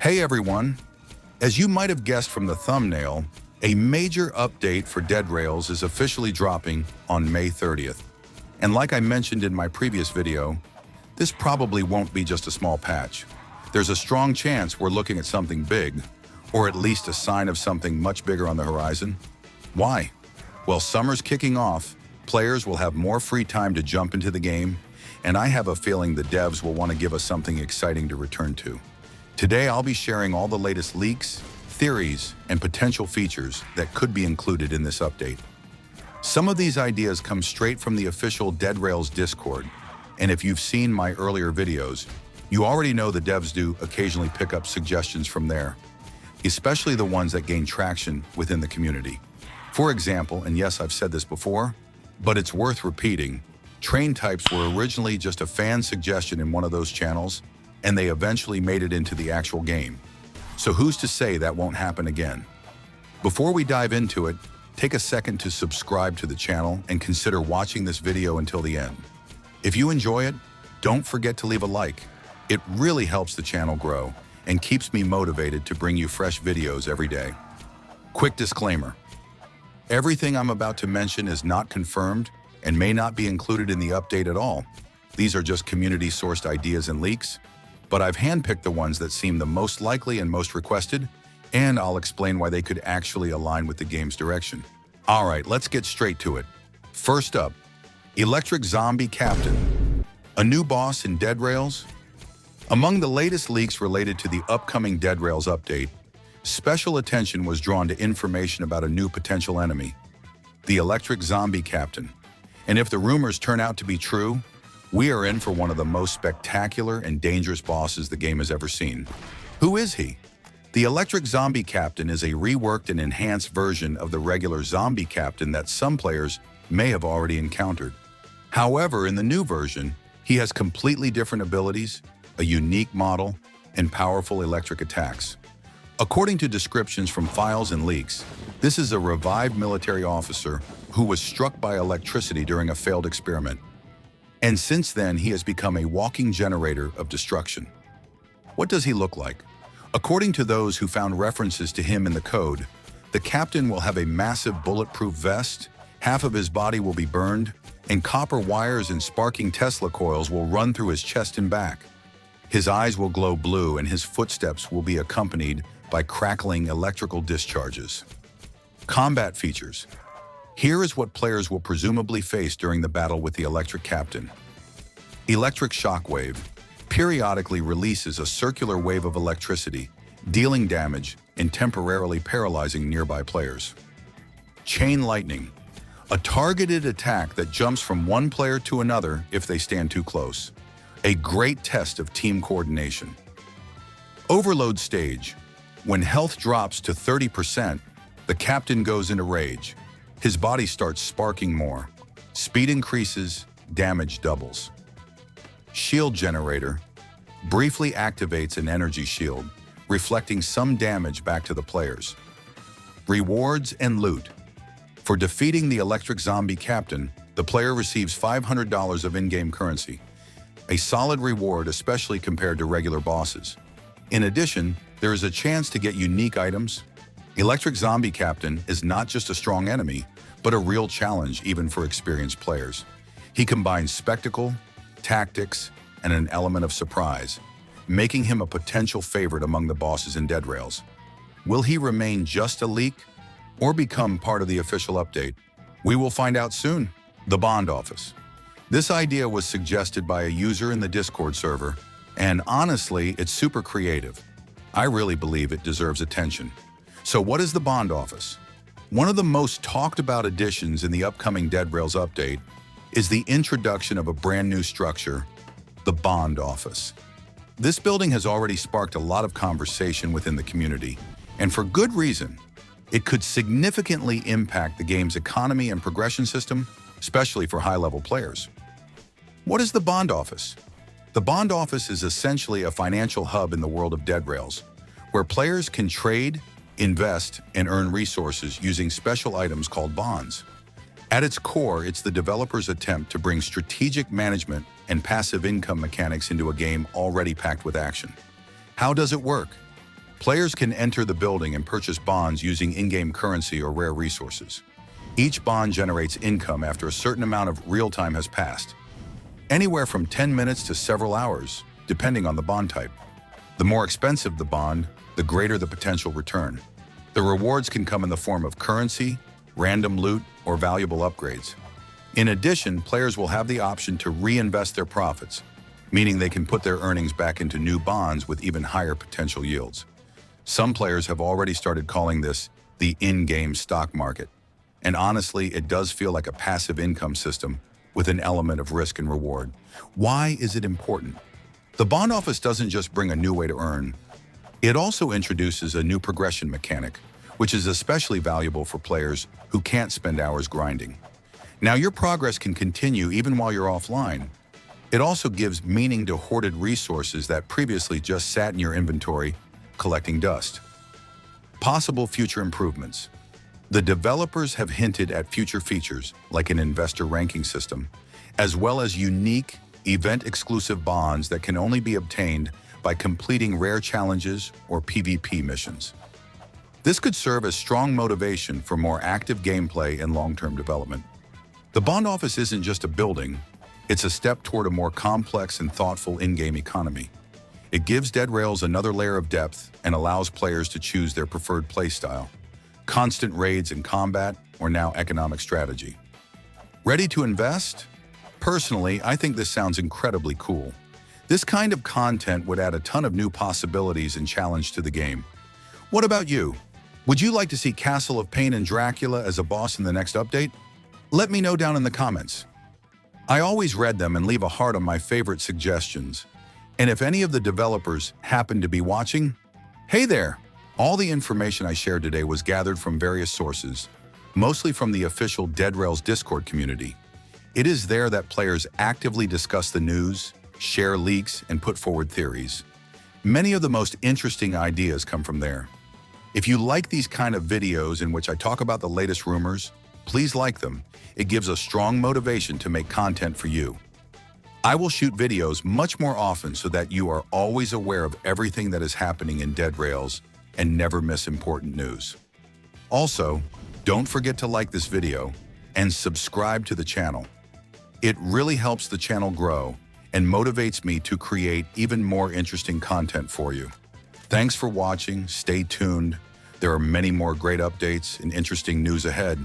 Hey everyone! As you might have guessed from the thumbnail, a major update for Dead Rails is officially dropping on May 30th. And like I mentioned in my previous video, this probably won't be just a small patch. There's a strong chance we're looking at something big, or at least a sign of something much bigger on the horizon. Why? Well, summer's kicking off, players will have more free time to jump into the game, and I have a feeling the devs will want to give us something exciting to return to. Today, I'll be sharing all the latest leaks, theories, and potential features that could be included in this update. Some of these ideas come straight from the official Dead Rails Discord, and if you've seen my earlier videos, you already know the devs do occasionally pick up suggestions from there, especially the ones that gain traction within the community. For example, and yes, I've said this before, but it's worth repeating, train types were originally just a fan suggestion in one of those channels, and they eventually made it into the actual game. So who's to say that won't happen again? Before we dive into it, take a second to subscribe to the channel and consider watching this video until the end. If you enjoy it, don't forget to leave a like. It really helps the channel grow and keeps me motivated to bring you fresh videos every day. Quick disclaimer. Everything I'm about to mention is not confirmed and may not be included in the update at all. These are just community-sourced ideas and leaks, but I've handpicked the ones that seem the most likely and most requested, and I'll explain why they could actually align with the game's direction. All right, let's get straight to it. First up, Electric Zombie Captain, a new boss in Dead Rails. Among the latest leaks related to the upcoming Dead Rails update, special attention was drawn to information about a new potential enemy, the Electric Zombie Captain. And if the rumors turn out to be true, we are in for one of the most spectacular and dangerous bosses the game has ever seen. Who is he? The Electric Zombie Captain is a reworked and enhanced version of the regular Zombie Captain that some players may have already encountered. However, in the new version, he has completely different abilities, a unique model, and powerful electric attacks. According to descriptions from files and leaks, this is a revived military officer who was struck by electricity during a failed experiment. And since then, he has become a walking generator of destruction. What does he look like? According to those who found references to him in the code, the captain will have a massive bulletproof vest, half of his body will be burned, and copper wires and sparking Tesla coils will run through his chest and back. His eyes will glow blue and his footsteps will be accompanied by crackling electrical discharges. Combat features. Here is what players will presumably face during the battle with the Electric Captain. Electric Shockwave periodically releases a circular wave of electricity, dealing damage and temporarily paralyzing nearby players. Chain Lightning, a targeted attack that jumps from one player to another if they stand too close. A great test of team coordination. Overload Stage, when health drops to 30%, the captain goes into rage. His body starts sparking more. Speed increases, damage doubles. Shield Generator briefly activates an energy shield, reflecting some damage back to the players. Rewards and Loot. For defeating the Electric Zombie Captain, the player receives $500 of in-game currency, a solid reward especially compared to regular bosses. In addition, there is a chance to get unique items. Electric Zombie Captain is not just a strong enemy, but a real challenge even for experienced players. He combines spectacle, tactics, and an element of surprise, making him a potential favorite among the bosses in Dead Rails. Will he remain just a leak or become part of the official update? We will find out soon. The Bond Office. This idea was suggested by a user in the Discord server, and honestly, it's super creative. I really believe it deserves attention. So what is the Bond Office? One of the most talked about additions in the upcoming Dead Rails update is the introduction of a brand new structure, the Bond Office. This building has already sparked a lot of conversation within the community, and for good reason. It could significantly impact the game's economy and progression system, especially for high-level players. What is the Bond Office? The Bond Office is essentially a financial hub in the world of Dead Rails, where players can trade, invest, and earn resources using special items called bonds. At its core, it's the developer's attempt to bring strategic management and passive income mechanics into a game already packed with action. How does it work? Players can enter the building and purchase bonds using in-game currency or rare resources. Each bond generates income after a certain amount of real time has passed, anywhere from 10 minutes to several hours, depending on the bond type. The more expensive the bond, the greater the potential return. The rewards can come in the form of currency, random loot, or valuable upgrades. In addition, players will have the option to reinvest their profits, meaning they can put their earnings back into new bonds with even higher potential yields. Some players have already started calling this the in-game stock market. And honestly, it does feel like a passive income system with an element of risk and reward. Why is it important? The bond office doesn't just bring a new way to earn. It also introduces a new progression mechanic, which is especially valuable for players who can't spend hours grinding. Now, your progress can continue even while you're offline. It also gives meaning to hoarded resources that previously just sat in your inventory, collecting dust. Possible future improvements. The developers have hinted at future features, like an investor ranking system, as well as unique, event-exclusive bonds that can only be obtained by completing rare challenges or PvP missions. This could serve as strong motivation for more active gameplay and long-term development. The bond office isn't just a building, it's a step toward a more complex and thoughtful in-game economy. It gives Dead Rails another layer of depth and allows players to choose their preferred playstyle: constant raids and combat, or now economic strategy. Ready to invest? Personally, I think this sounds incredibly cool. This kind of content would add a ton of new possibilities and challenge to the game. What about you? Would you like to see Castle of Pain and Dracula as a boss in the next update? Let me know down in the comments. I always read them and leave a heart on my favorite suggestions. And if any of the developers happen to be watching, hey there! All the information I shared today was gathered from various sources, mostly from the official Dead Rails Discord community. It is there that players actively discuss the news, share leaks, and put forward theories. Many of the most interesting ideas come from there. If you like these kind of videos in which I talk about the latest rumors, please like them. It gives a strong motivation to make content for you. I will shoot videos much more often so that you are always aware of everything that is happening in Dead Rails and never miss important news. Also, don't forget to like this video and subscribe to the channel. It really helps the channel grow and motivates me to create even more interesting content for you. Thanks for watching. Stay tuned. There are many more great updates and interesting news ahead.